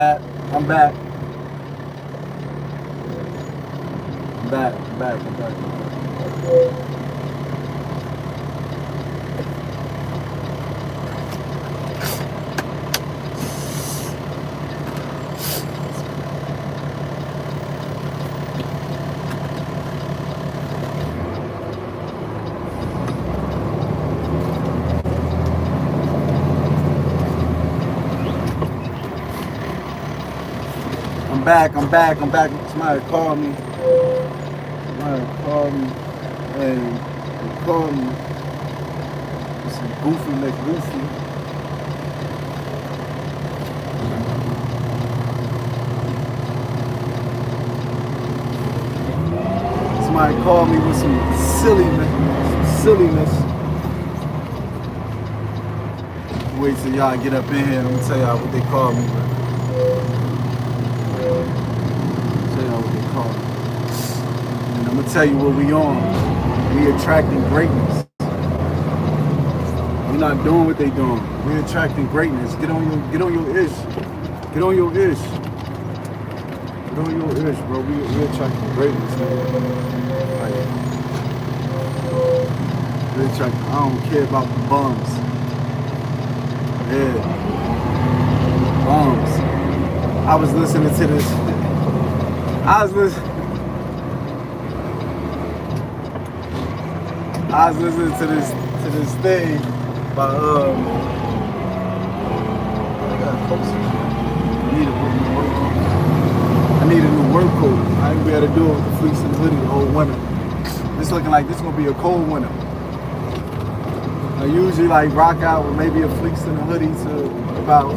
I'm back. I'm back. I'm back. I'm back. I'm back. I'm back. I'm back. Somebody called me. Somebody called me. And they called me. Some goofy McGoofy. Somebody called me with some silliness. Wait till y'all get up in here. I'm gonna tell y'all what they called me. And I'm gonna tell you what we on. We attracting greatness. We're not doing what they doing. We're attracting greatness. Get on your ish. Get on your ish. Get on your ish, bro. We're attracting greatness, man. Like, we're attracting. I don't care about the bums. Yeah. Bums. I was listening to this. I was listening to this thing by I need a new work coat. I ain't be able to do it with the fleece and hoodie the whole winter. It's looking like this is gonna be a cold winter. I usually like rock out with maybe a fleece and a hoodie to about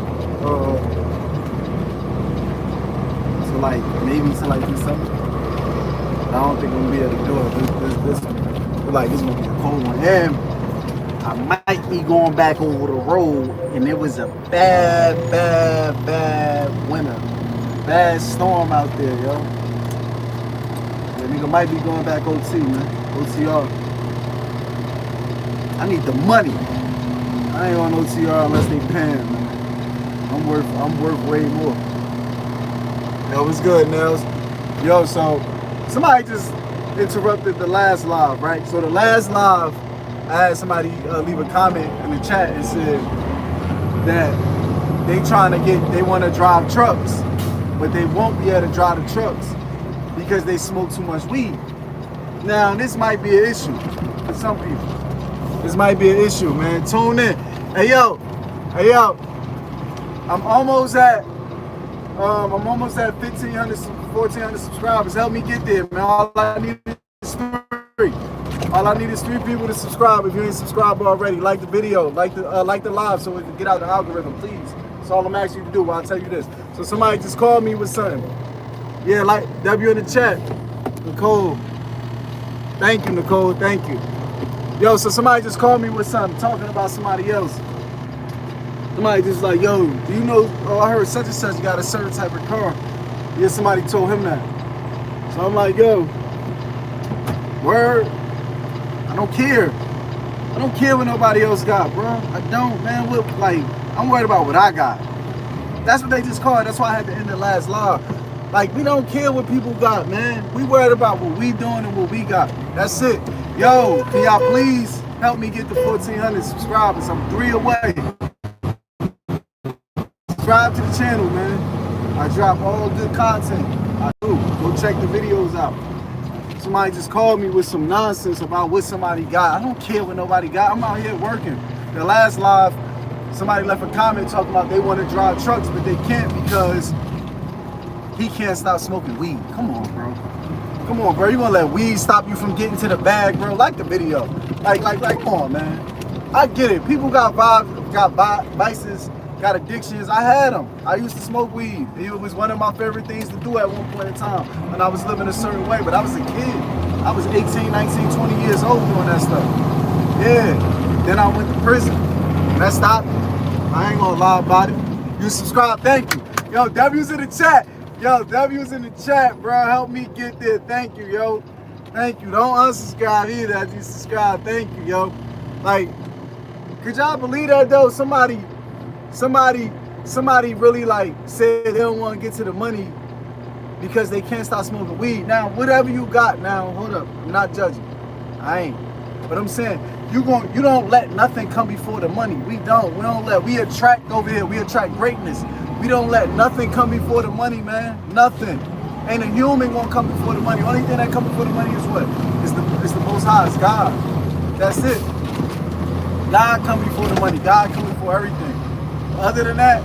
maybe to December. I don't think I'm gonna be able to do it. This is gonna be a cold one. And I might be going back over the road, and it was a bad winter. Bad storm out there, yo. The nigga might be going back OT, man. OTR. I need the money. I ain't on OTR unless they paying, man. I'm worth way more. Yo, what's good, Nels? Yo, so somebody just interrupted the last live, right? So the last live, I had somebody leave a comment in the chat and said that they want to drive trucks, but they won't be able to drive the trucks because they smoke too much weed. Now, this might be an issue for some people. This might be an issue, man. Tune in. Hey, yo. I'm almost at 1,500, 1,400 subscribers. Help me get there, man. All I need is 3. All I need is 3 people to subscribe. If you ain't subscribed already, like the video, like the live, so we can get out the algorithm, please. That's all I'm asking you to do. I'll tell you this. So somebody just called me with something. Yeah, like W in the chat. Nicole. Thank you, Nicole. Thank you. Yo, so somebody just called me with something, talking about somebody else. Somebody just like, yo, do you know, I heard such and such got a certain type of car. Yeah, somebody told him that. So I'm like, yo, word, I don't care. I don't care what nobody else got, bro. I don't, man. I'm worried about what I got. That's what they just called. That's why I had to end the last live. Like, we don't care what people got, man. We worried about what we doing and what we got. That's it. Yo, can y'all please help me get to 1,400 subscribers? I'm 3 away. Subscribe to the channel, man. I drop all good content. I do. Go check the videos out. Somebody just called me with some nonsense about what somebody got. I don't care what nobody got. I'm out here working. The last live, somebody left a comment talking about they want to drive trucks, but they can't because he can't stop smoking weed. Come on, bro. Come on, bro. You gonna let weed stop you from getting to the bag, bro? Like the video. Like, come on, man. I get it. People got vices, got addictions. I had them. I used to smoke weed. It was one of my favorite things to do at one point in time when I was living a certain way, but I was a kid. I was 18, 19, 20 years old doing that stuff. Yeah. Then I went to prison. That stopped me. I ain't gonna lie about it. You subscribe, thank you. Yo, W's in the chat. Yo, W's in the chat, bro. Help me get there. Thank you, yo. Thank you. Don't unsubscribe either as you subscribe. Thank you, yo. Like, could y'all believe that though? Somebody somebody really like said they don't want to get to the money because they can't stop smoking weed. Now, whatever you got now, hold up, I'm not judging. I ain't. But I'm saying, you don't let nothing come before the money. We attract over here, we attract greatness. We don't let nothing come before the money, man. Nothing. Ain't a human won't come before the money. Only thing that come before the money is what? It's the Most High, it's God. That's it. God come before the money. God come before everything. Other than that,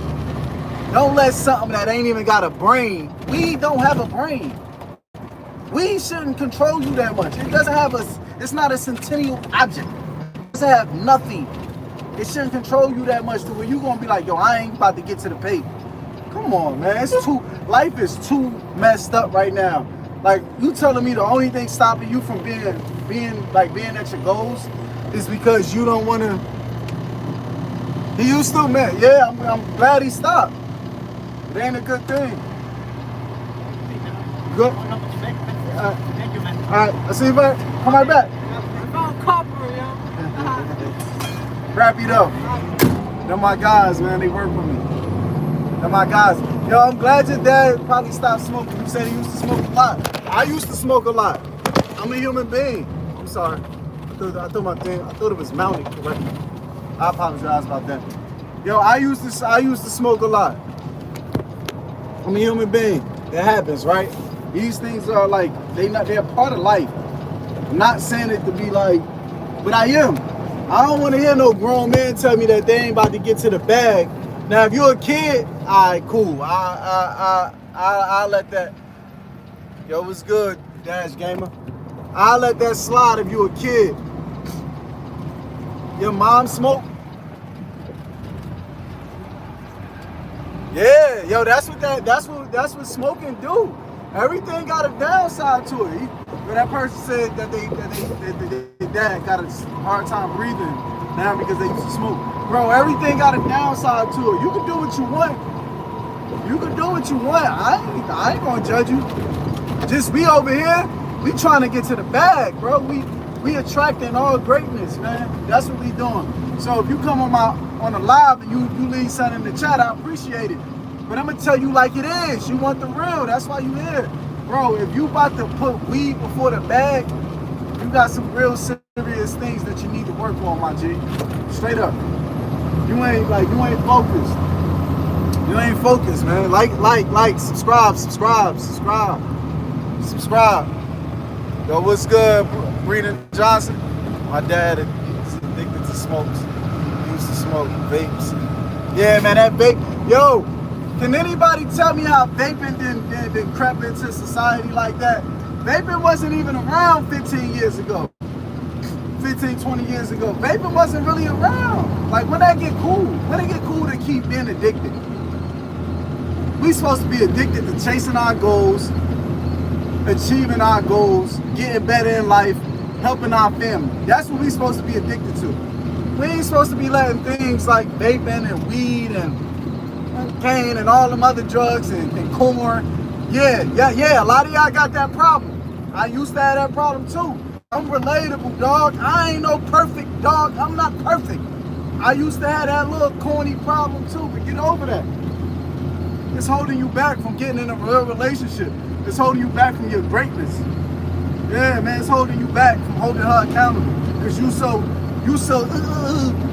don't let something that ain't even got a brain. We don't have a brain. We shouldn't control you that much. It doesn't have it's not a centennial object. It doesn't have nothing. It shouldn't control you that much to where you gonna be like, yo, I ain't about to get to the pay. Come on, man. Life is too messed up right now. Like, you telling me the only thing stopping you from being at your goals is because you don't wanna. He used to, man. Yeah, I'm glad he stopped. It ain't a good thing. Good. Thank you, man. All right, let's see if I come right back. I found copper, yo. Crappy though. They're my guys, man. They work for me. They're my guys. Yo, I'm glad your dad probably stopped smoking. You said he used to smoke a lot. I used to smoke a lot. I'm a human being. I'm sorry. I thought it was mounted correctly. I apologize about that. Yo, I used to smoke a lot. I'm a human being. It happens, right? These things are like, they're part of life. I'm not saying it to be like, but I am. I don't want to hear no grown man tell me that they ain't about to get to the bag. Now, if you're a kid, all right, cool. I'll let that. Yo, what's good, Dash Gamer? I'll let that slide if you're a kid. Your mom smoke? Yeah, yo, that's what smoking do. Everything got a downside to it. But that person said that their dad got a hard time breathing now because they used to smoke. Bro, everything got a downside to it. You can do what you want. You can do what you want. I ain't gonna judge you. Just we over here, we trying to get to the bag, bro. We attracting all greatness, man. That's what we doing. So if you come on the live and you leave something in the chat, I appreciate it. But I'm gonna tell you like it is. You want the real. That's why you here. Bro, if you about to put weed before the bag, you got some real serious things that you need to work on, my G. Straight up. You ain't focused. You ain't focused, man. Like, subscribe. Yo, what's good, Breeden Johnson? My dad is addicted to smokes. He used to smoke vapes. Yeah, man, that vape. Yo, can anybody tell me how vaping didn't crept into society like that? Vaping wasn't even around 15 years ago. 15, 20 years ago. Vaping wasn't really around. Like, when that get cool? When it get cool to keep being addicted? We supposed to be addicted to chasing our goals, achieving our goals, getting better in life, helping our family. That's what we supposed to be addicted to. We ain't supposed to be letting things like vaping and weed and cocaine and all them other drugs and corn. Yeah, a lot of y'all got that problem. I used to have that problem too. I'm relatable, dog. I ain't no perfect, dog. I'm not perfect. I used to have that little corny problem too, but get over that. It's holding you back from getting in a real relationship. It's holding you back from your greatness. Yeah, man, it's holding you back from holding her accountable. Because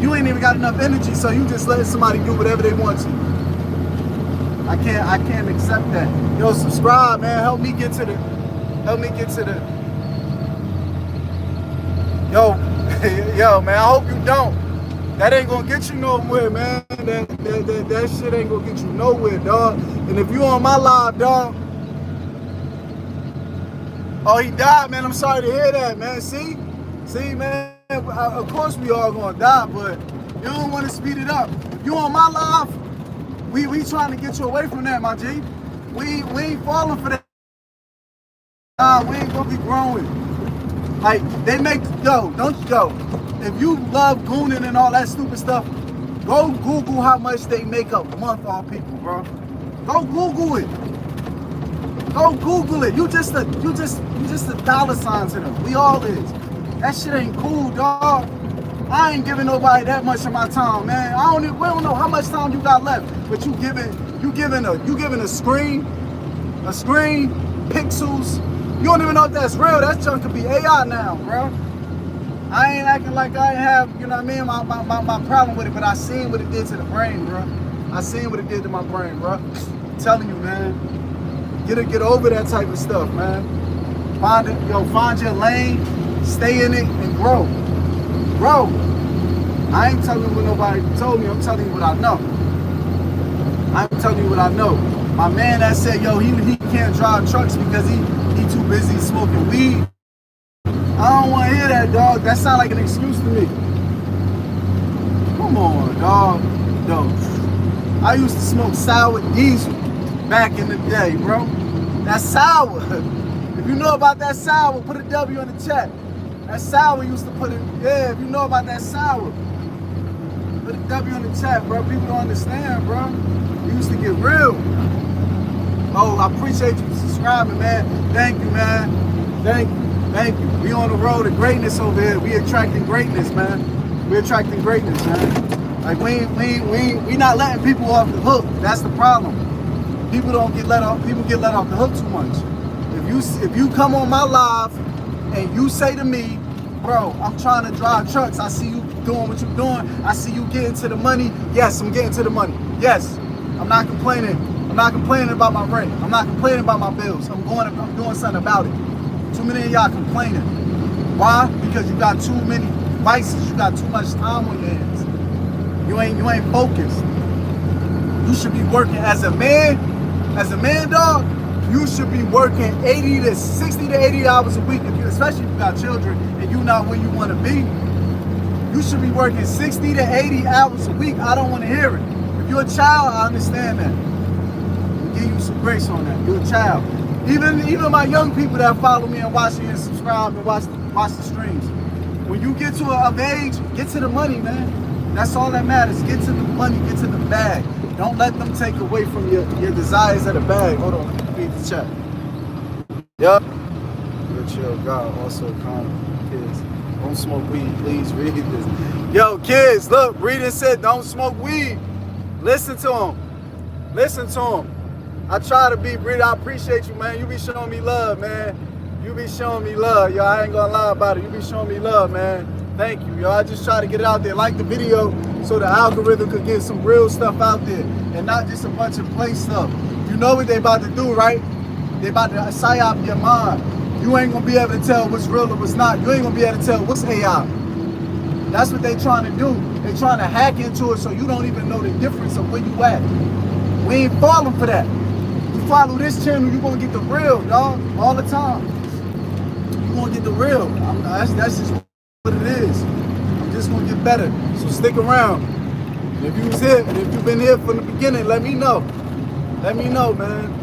you ain't even got enough energy, so you just let somebody do whatever they want to. I can't accept that. Yo, subscribe, man. Help me get to the. Yo, man, I hope you don't. That ain't gonna get you nowhere, man. That shit ain't gonna get you nowhere, dog. And if you on my live, dog. Oh, he died, man. I'm sorry to hear that, man. See, man. Of course we all gonna die, but you don't want to speed it up. If you on my live, we trying to get you away from that, my G. We ain't falling for that. We ain't gonna be growing. Like, they make, don't go. If you love gooning and all that stupid stuff, go Google how much they make a month on people, bro. Go Google it. Go Google it. You just a dollar sign to them. We all is. That shit ain't cool, dog. I ain't giving nobody that much of my time, man. We don't know how much time you got left, but you giving a screen, pixels. You don't even know if that's real. That junk could be AI now, bro. I ain't acting like I ain't have, you know what I mean, my problem with it, but I seen what it did to the brain, bro. I seen what it did to my brain, bro. I'm telling you, man. Get over that type of stuff, man. Find your lane, stay in it, and grow. Grow. I ain't telling you what nobody told me. I'm telling you what I know. I'm telling you what I know. My man that said, yo, he can't drive trucks because he too busy smoking weed. I don't want to hear that, dog. That sound like an excuse to me. Come on, dog. No. I used to smoke sour diesel back in the day, bro. That's sour. If you know about that sour, put a W in the chat. That sour used to put it, yeah, if you know about that sour, put a W in the chat, bro. People don't understand, bro. We used to get real. Oh, I appreciate you subscribing, man. Thank you, man. Thank you. Thank you. We on the road to greatness over here. We attracting greatness, man. We attracting greatness, man. Like we not letting people off the hook. That's the problem. People get let off the hook too much. If you come on my live and you say to me, bro, I'm trying to drive trucks. I see you doing what you're doing. I see you getting to the money. Yes, I'm getting to the money. Yes, I'm not complaining. I'm not complaining about my rent. I'm not complaining about my bills. I'm doing something about it. Too many of y'all complaining. Why? Because you got too many vices. You got too much time on your hands. You ain't focused. You should be working as a man, dog. You should be working 60 to 80 hours a week, especially if you got children and you're not where you want to be. You should be working 60 to 80 hours a week. I don't want to hear it. If you're a child, I understand that. I'll give you some grace on that. You're a child. Even my young people that follow me and watch me and subscribe and watch the streams. When you get to an age, get to the money, man. That's all that matters. Get to the money, get to the bag. Don't let them take away from your desires of the bag. Hold on, let me read the chat. Yup. Good chill, God. Also, calm kids. Don't smoke weed, please. Read this. Yo, kids, look. Reading said, don't smoke weed. Listen to him. Listen to him. I try to be, Breed. I appreciate you, man. You be showing me love, man. You be showing me love, yo. I ain't gonna lie about it. You be showing me love, man. Thank you, yo. I just try to get it out there. Like the video so the algorithm could get some real stuff out there and not just a bunch of play stuff. You know what they about to do, right? They about to psyop your mind. You ain't gonna be able to tell what's real or what's not. You ain't gonna be able to tell what's AI. That's what they trying to do. They trying to hack into it so you don't even know the difference of where you at. We ain't falling for that. You follow this channel, you gonna get the real, dog, all the time. You gonna get the real. That's just what it is. I'm just gonna get better. So stick around. And if you was here, and if you've been here from the beginning, let me know. Let me know, man.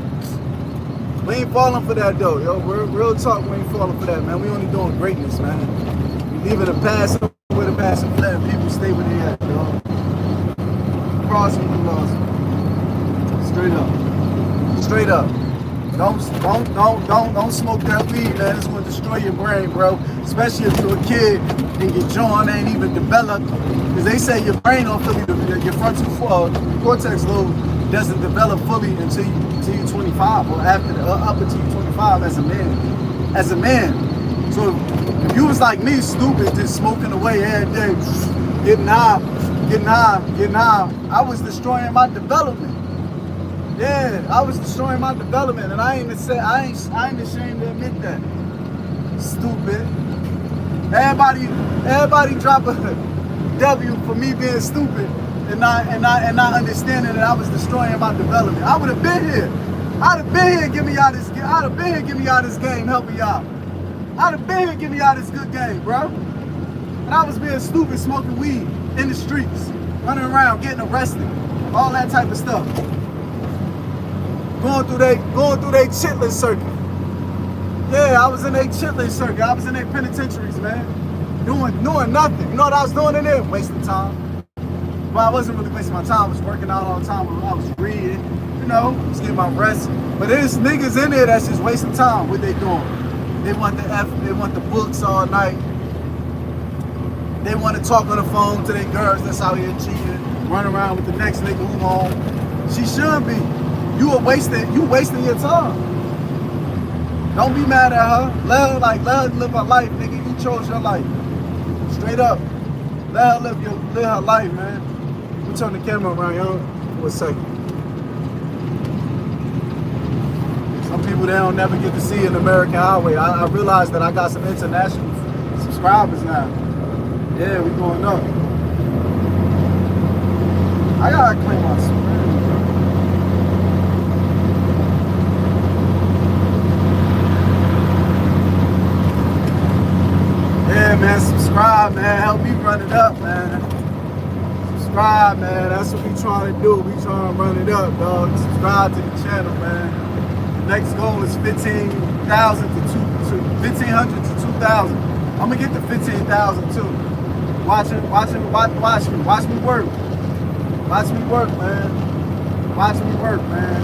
We ain't falling for that though, yo. Real talk, we ain't falling for that, man. We only doing greatness, man. We leaving the past where the past and letting people stay where they at, yo. Crossing the laws. Straight up. Straight up. Don't smoke that weed, man. It's gonna destroy your brain, bro. Especially if you're a kid and your jaw ain't even developed. Because they say your brain don't fully, your frontal cortex lobe doesn't develop fully until you're 25 or after up until you're 25 as a man. As a man. So if you was like me, stupid, just smoking away every day, getting high, I was destroying my development. Yeah, I was destroying my development, and I ain't ashamed to admit that. Stupid. Everybody drop a W for me being stupid and not understanding that I was destroying my development. I would have been here. I'd have been here giving y'all this. I'd have been here giving y'all this game, helping y'all. I'd have been here giving y'all this good game, bro. And I was being stupid, smoking weed in the streets, running around, getting arrested, all that type of stuff. Going through their chitlin circuit. Yeah, I was in their chitlin circuit. I was in their penitentiaries, man. Doing nothing. You know what I was doing in there? Wasting time. Well, I wasn't really wasting my time. I was working out all the time. I was reading, you know, just getting my rest. But there's niggas in there that's just wasting time. What they doing? They want the books all night. They want to talk on the phone to their girls that's out here cheating, run around with the next nigga who home. She should be. You wasting your time. Don't be mad at her. Let her live her life, nigga. You chose your life. Straight up. Let her live her life, man. We turn the camera around, young, for a second. Some people, they don't never get to see an American highway. I realize that I got some international subscribers now. Yeah, we going up. I gotta clean my screen. Yeah, man, subscribe, man. Help me run it up, man. Subscribe, man. That's what we trying to do. We trying to run it up, dog. Subscribe to the channel, man. The next goal is 15,000 to 1,500 to 2,000. I'm gonna get to 15,000 too. Watch me work. Watch me work, man. Watch me work, man.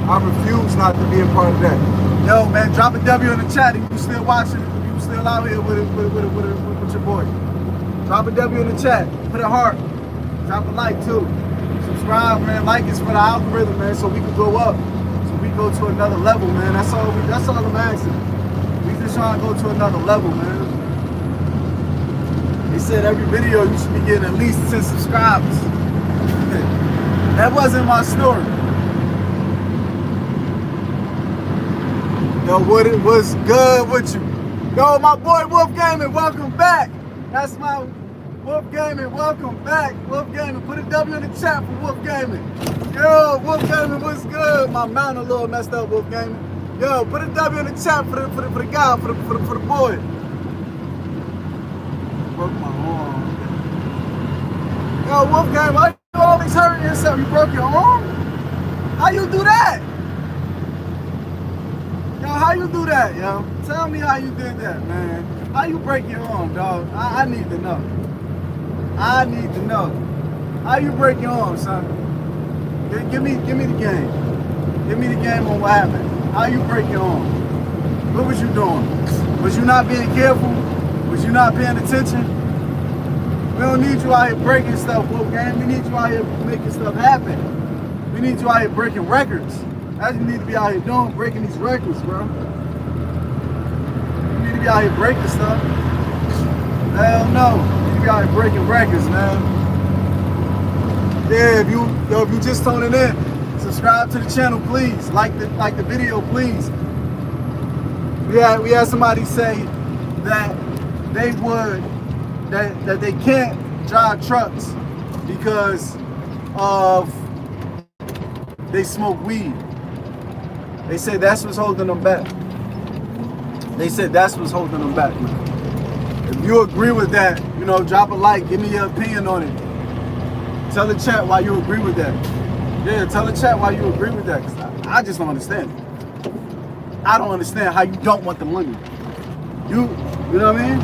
I refuse not to be a part of that. Yo, man, drop a W in the chat if you still watching. If you still out here with your boy. Drop a W in the chat. Put a heart. Drop a like too. Subscribe, man. Like is for the algorithm, man, so we can go up. So we go to another level, man. That's all I'm asking. We just trying to go to another level, man. They said every video you should be getting at least 10 subscribers. That wasn't my story. Yo, what's good with you? Yo, my boy Wolf Gaming, welcome back. That's my Wolf Gaming, welcome back. Wolf Gaming, put a W in the chat for Wolf Gaming. Yo, Wolf Gaming, what's good? My mount a little messed up, Wolf Gaming. Yo, put a W in the chat for the guy, for the boy. Broke my arm. Yo, Wolfgang, why you always hurting yourself? You broke your arm? How you do that? Yo, how you do that, yo? Tell me how you did that, man. How you break your arm, dog? I need to know. I need to know. How you break your arm, son? Give me the game. Give me the game on what happened. How you break your arm? What was you doing? Was you not being careful? Was you not paying attention? We don't need you out here breaking stuff, Wolfgang. We need you out here making stuff happen. We need you out here breaking records. That's what you need to be out here doing, breaking these records, bro. You need to be out here breaking stuff. Hell no. You need to be out here breaking records, man. Yeah, if you just tuning in, subscribe to the channel, please. Like the video, please. We had somebody say that they can't drive trucks because of they smoke weed. They said that's what's holding them back. They said that's what's holding them back. If you agree with that, you know, drop a like, give me your opinion on it. Tell the chat why you agree with that. Yeah, tell the chat why you agree with that. 'Cause I just don't understand it. I don't understand how you don't want the money. You know what I mean?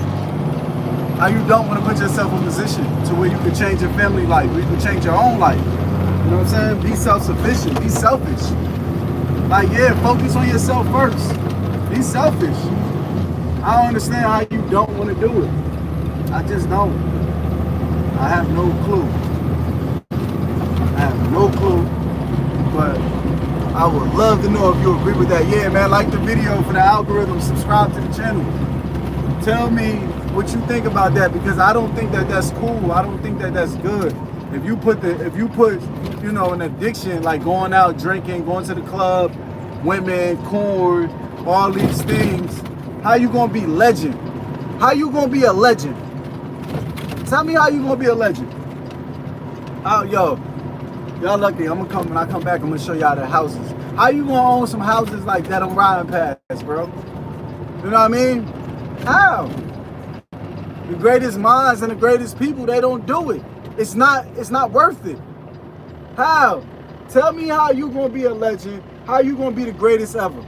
How you don't want to put yourself in a position to where you can change your family life, where you can change your own life. You know what I'm saying? Be self-sufficient, be selfish. Like, yeah, focus on yourself first. Be selfish. I don't understand how you don't want to do it. I just don't. I have no clue. I have no clue. But I would love to know if you agree with that. Yeah, man, like the video for the algorithm, subscribe to the channel. Tell me what you think about that, because I don't think that that's cool. I don't think that that's good. If you put, you know, an addiction, like going out drinking, going to the club, women, corn, all these things, how you gonna be legend? How you gonna be a legend? Tell me how you gonna be a legend. Oh, yo, y'all lucky. When I come back, I'm gonna show y'all the houses. How you gonna own some houses like that on riding pass, bro? You know what I mean? How? The greatest minds and the greatest people, they don't do it. It's not worth it. How? Tell me how you gonna be a legend. How you gonna be the greatest ever?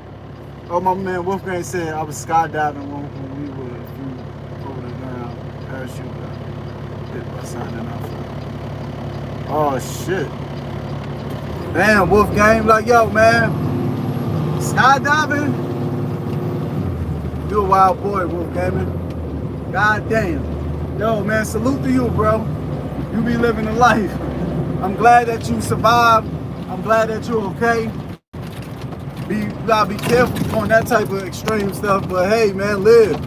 Oh, my man Wolfgang said I was skydiving when we were over the ground. Parachute hit by signing off. Oh shit. Damn, Wolfgang, like, yo, man, skydiving? You a wild boy, Wolfgang. God damn. Yo, man, salute to you, bro. You be living a life. I'm glad that you survived. I'm glad that you're okay. You gotta be careful on that type of extreme stuff, but hey, man, live.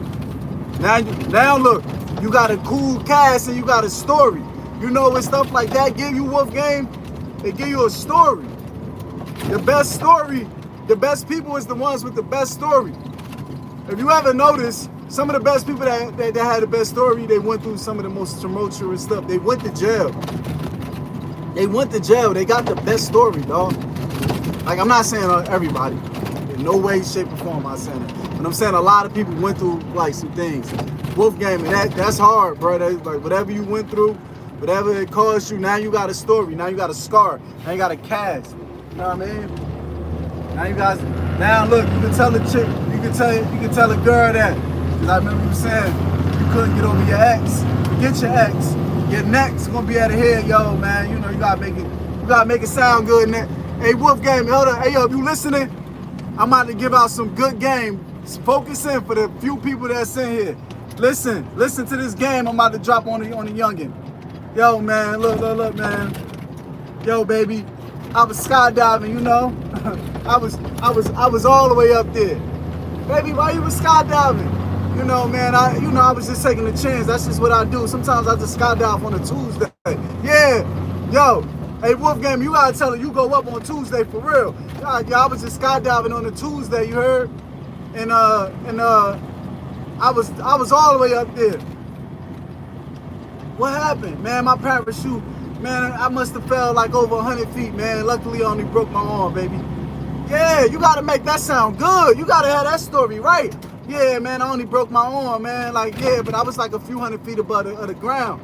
Now look, you got a cool cast and you got a story. You know when stuff like that give you Wolf Game, they give you a story. The best story, the best people is the ones with the best story. If you ever notice, some of the best people that had the best story, they went through some of the most tumultuous stuff. They went to jail. They went to jail. They got the best story, dog. Like, I'm not saying everybody. In no way, shape, or form I'm saying it. But I'm saying a lot of people went through, like, some things. Wolf Game, and that's hard, bro. Like, whatever you went through, whatever it caused you, now you got a story. Now you got a scar. Now you got a cast. You know what I mean? Now you guys, now look, you can tell a chick, you can tell a girl that. Because I remember you saying you couldn't get over your ex. Forget your ex. Your neck's gonna be out of here, yo, man. You know, you gotta make it sound good. Hey, Wolf Game, hold on. Hey, yo, if you listening, I'm about to give out some good game. Focus in for the few people that's in here. Listen to this game I'm about to drop on the youngin'. Yo, man, look, man. Yo, baby, I was skydiving, you know. I was all the way up there. Baby, why you was skydiving? You know, man, I was just taking a chance. That's just what I do. Sometimes I just skydive on a Tuesday. Yeah, yo. Hey, Wolf Game, you gotta tell her you go up on Tuesday for real. I was just skydiving on a Tuesday, you heard? And I was all the way up there. What happened? Man, my parachute, man, I must have fell like over 100 feet, man. Luckily, I only broke my arm, baby. Yeah, you gotta make that sound good. You gotta have that story right. Yeah, man, I only broke my arm, man. Like, yeah, but I was like a few hundred feet above the ground.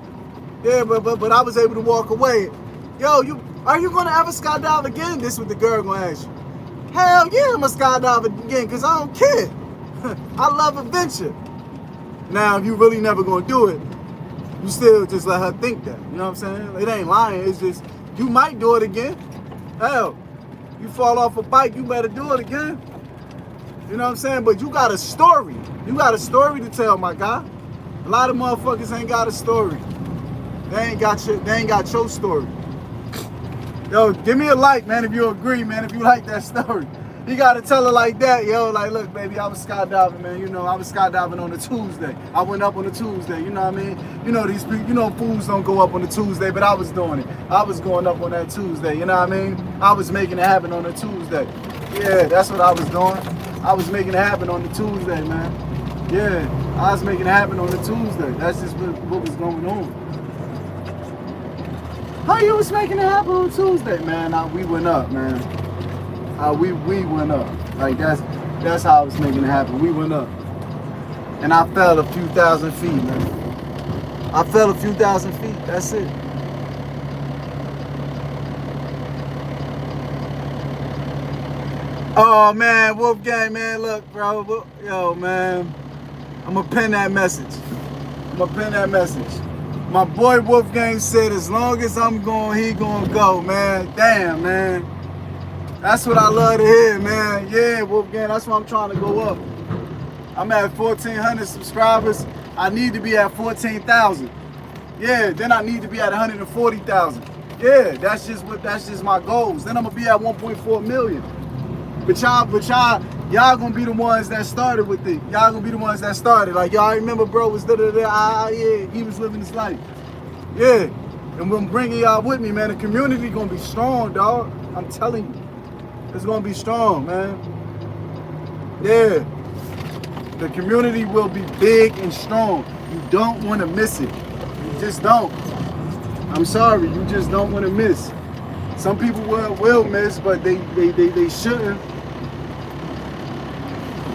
Yeah, but I was able to walk away. Yo, are you gonna ever skydive again? This is what the girl gonna ask you. Hell yeah, I'm gonna skydive again, because I don't care. I love adventure. Now, if you really never gonna do it, you still just let her think that. You know what I'm saying? It ain't lying. It's just, you might do it again. Hell, you fall off a bike, you better do it again. You know what I'm saying? But you got a story. You got a story to tell, my guy. A lot of motherfuckers ain't got a story. They ain't got your story. Yo, give me a like, man, if you agree, man, if you like that story. You gotta tell her like that, yo, like, look, baby, I was skydiving, man. You know, I was skydiving on a Tuesday. I went up on a Tuesday, you know what I mean? You know, these people, you know, fools don't go up on a Tuesday, but I was doing it. I was going up on that Tuesday, you know what I mean? I was making it happen on a Tuesday. Yeah, that's what I was doing. I was making it happen on the Tuesday, man. Yeah, I was making it happen on the Tuesday. That's just what was going on. How you was making it happen on Tuesday, man? We went up, man. We went up. Like, that's how I was making it happen. We went up. And I fell a few thousand feet, man. I fell a few thousand feet. That's it. Oh, man, Wolf Gang, man, look, bro. Yo, man, I'm going to pin that message. My boy Wolf Gang said, as long as I'm going, he going to go, man. Damn, man. That's what I love to hear, man. Yeah, Wolf Gang, that's why I'm trying to go up. I'm at 1,400 subscribers. I need to be at 14,000. Yeah, then I need to be at 140,000. Yeah, that's just my goals. Then I'm going to be at 1.4 million. But y'all gonna be the ones that started with it. Y'all gonna be the ones that started. Like, y'all remember bro was yeah, he was living his life. Yeah, and I'm bringing y'all with me, man. The community gonna be strong, dog. I'm telling you, it's gonna be strong, man. Yeah, the community will be big and strong. You don't want to miss it. You just don't. I'm sorry, you just don't want to miss. Some people will miss, but they shouldn't.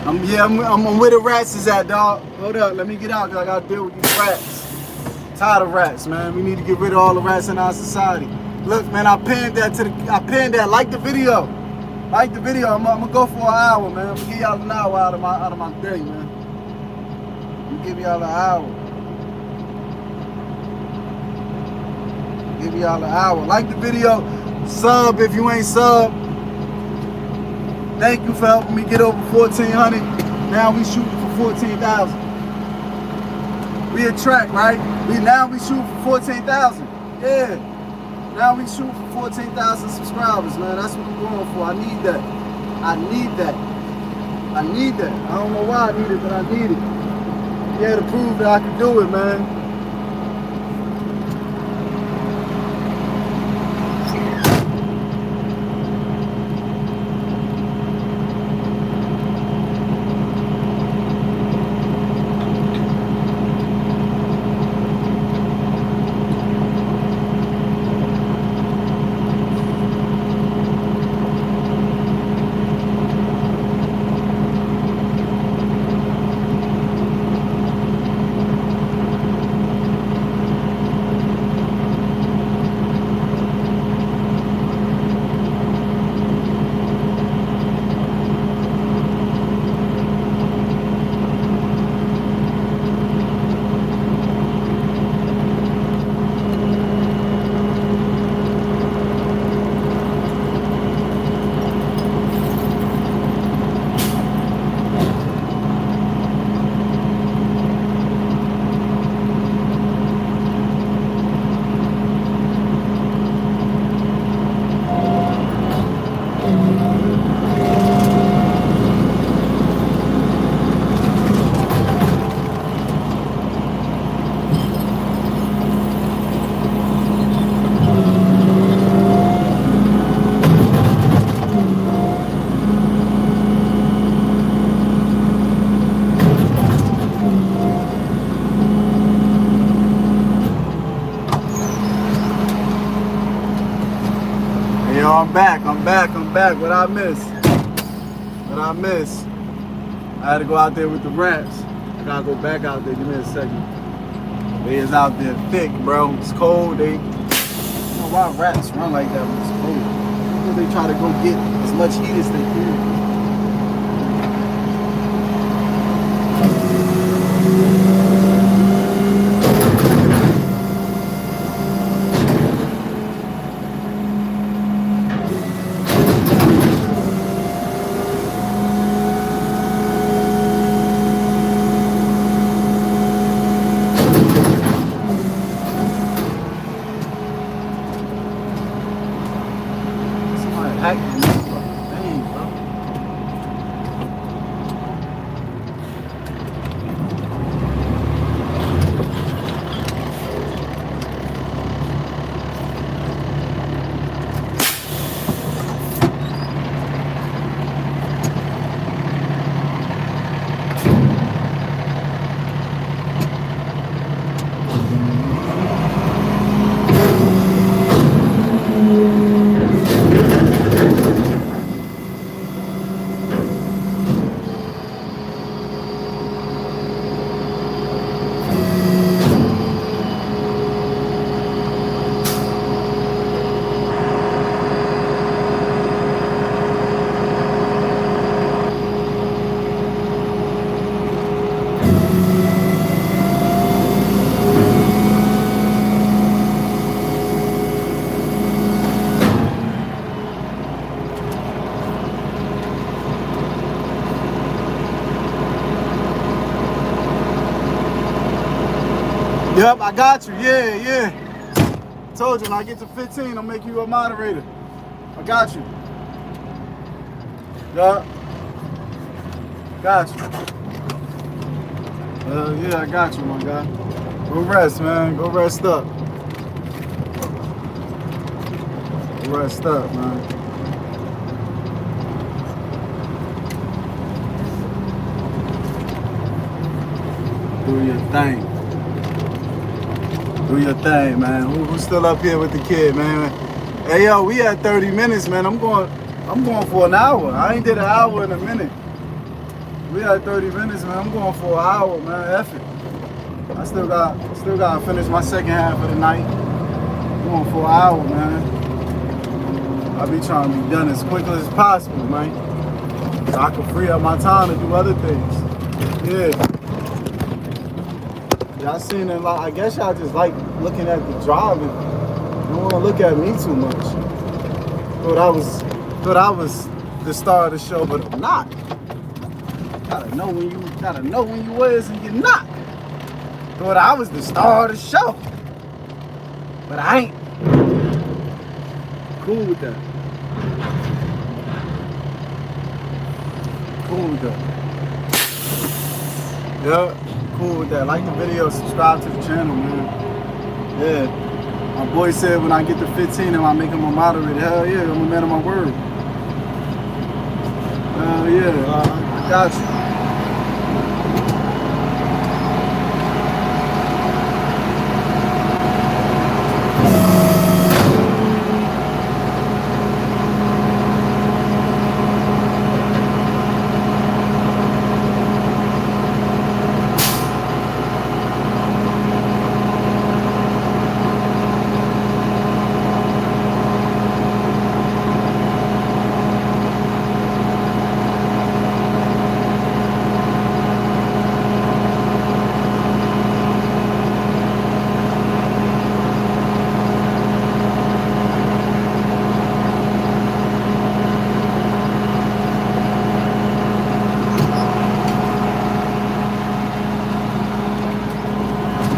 I'm where the rats is at, dog. Hold up, let me get out, cause I gotta deal with these rats. Tired of rats, man. We need to get rid of all the rats in our society. Look, man, I pinned that. Like the video. Like the video. I'm gonna go for an hour, man. I'm gonna give y'all an hour out of my day, man. I'm gonna give y'all an hour. Give y'all an hour. Like the video. Sub if you ain't sub. Thank you for helping me get over 1,400. Now we shooting for 14,000. We attract, right? Now we shoot for 14,000. Yeah. Now we shoot for 14,000 subscribers, man. That's what we're going for. I need that. I need that. I need that. I don't know why I need it, but I need it. Yeah, to prove that I can do it, man. Yo, I'm back. What I miss? I had to go out there with the raps. I gotta go back out there. Give me a second. They is out there thick, bro. It's cold. I don't know why rats run like that when it's cold. They try to go get as much heat as they can. Yep, I got you. Yeah. Told you when I get to 15, I'll make you a moderator. I got you. Yup. Got you. Yeah, I got you, my guy. Go rest, man. Go rest up. Go rest up, man. Do your thing. Do your thing, man. Who's still up here with the kid, man? Hey, yo, we at 30 minutes, man. I'm going for an hour. I ain't did an hour in a minute. We at 30 minutes, man. I'm going for an hour, man. F it. I still got to finish my second half of the night. I'm going for an hour, man. I be trying to be done as quickly as possible, man. So I can free up my time to do other things. Yeah. Y'all seen it a lot. I guess y'all just like looking at the driving. Don't want to look at me too much. Thought I was the star of the show, but I'm not. Gotta know when you is and you're not. Thought I was the star of the show. But I ain't. Cool with that. Cool with that. Yeah, cool with that. Like the video, subscribe to the channel, man. Yeah. My boy said when I get to 15, am I make him a moderator? Hell yeah, I'm a man of my word. Hell yeah, I got you.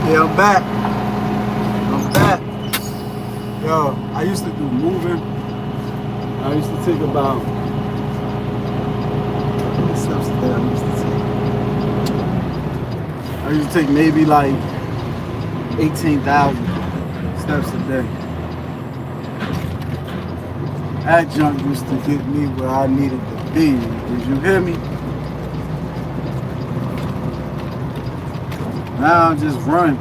Yeah, I'm back. I'm back. Yo, I used to do moving. I used to take about, how many steps a day I used to take? I used to take maybe like 18,000 steps a day. That junk used to get me where I needed to be. Did you hear me? Now I just run.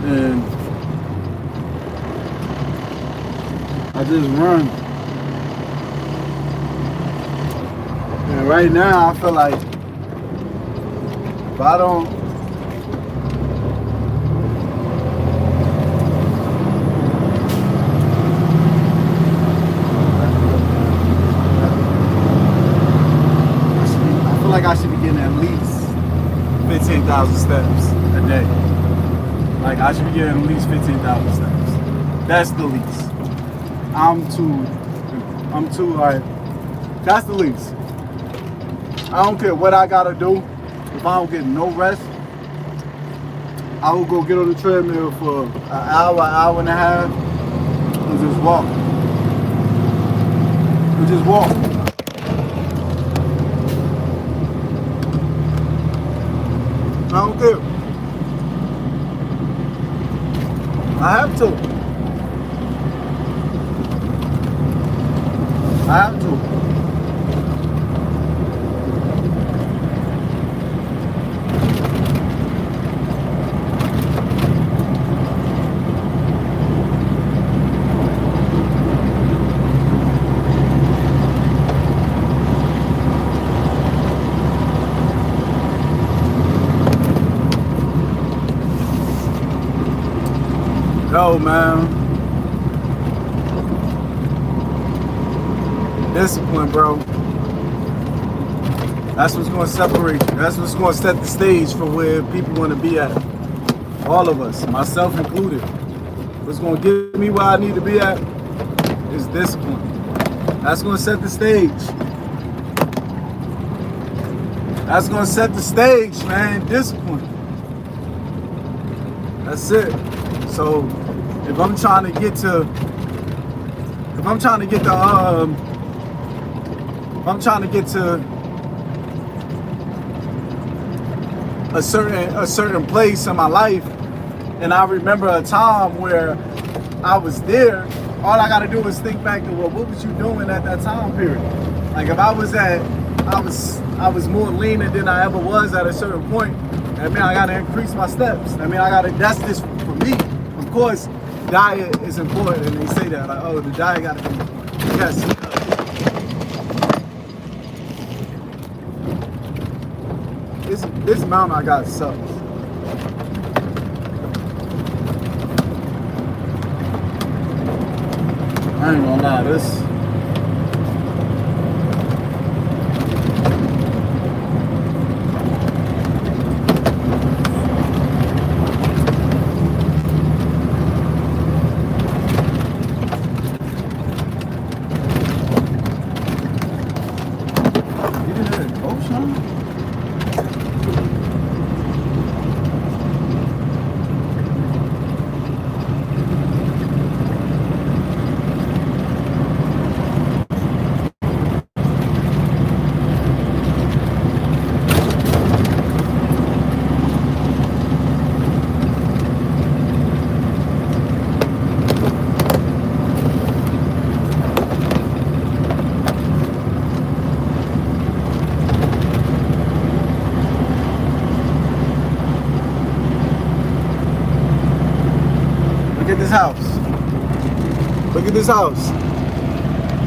And I just run. And right now I feel like if I don't I should be getting at least 15,000 steps a day. Like I should be getting at least 15,000 steps. That's the least. I'm too like, that's the least. I don't care what I gotta do. If I don't get no rest, I will go get on the treadmill for an hour and a half, and just walk. And just walk. I don't care. I have to. I have to. Yo, man. Discipline, bro. That's what's going to separate you. That's what's going to set the stage for where people want to be at. All of us, myself included. What's going to get me where I need to be at is discipline. That's going to set the stage. That's going to set the stage, man. Discipline. That's it. So if I'm trying to get to a certain place in my life, and I remember a time where I was there, all I gotta do is think back to, well, what was you doing at that time period? Like if I was more leaner than I ever was at a certain point, I mean I gotta increase my steps. I mean that's just for me. Of course, diet is important, and they say that, like, oh, the diet gotta be important. Yes. This mount I got sucks. I ain't gonna lie, this. this house. Look at this house.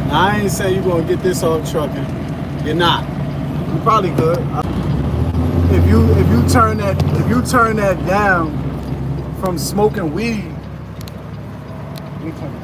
Now, I ain't saying you're gonna get this off trucking. You're not. You probably could. If you turn that down from smoking weed. Let me turn